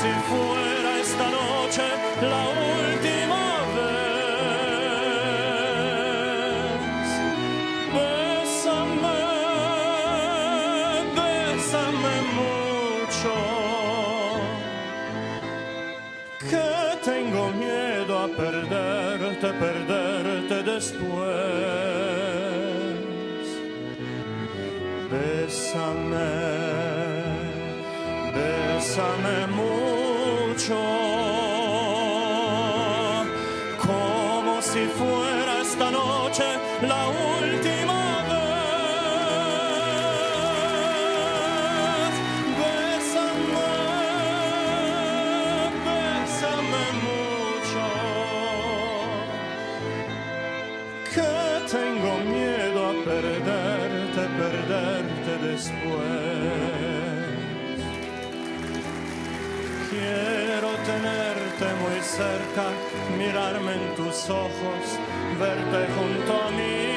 si fuera esta noche la última vez. Bésame, bésame mucho, que tengo miedo a perderte, perderte después. Bésame, bésame mucho, como si fuera esta noche la última vez. Bésame, bésame mucho, que tengo miedo a perderte, perderte después. Quiero tenerte muy cerca, mirarme en tus ojos, verte junto a mí.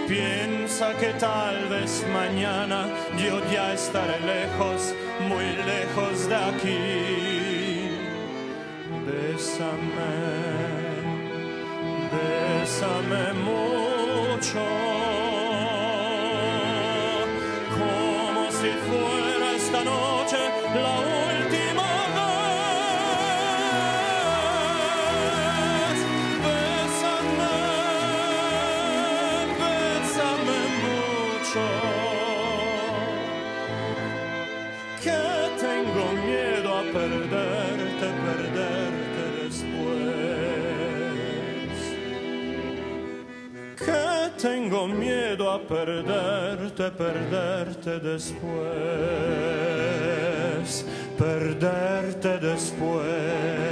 Piensa que tal vez mañana yo ya estaré lejos, muy lejos de aquí. Bésame, bésame mucho, como si fuera esta noche la última vez. Bésame, bésame mucho, que tengo miedo a perderte, perderte después. Que tengo miedo a perderte, perderte después, perderte después.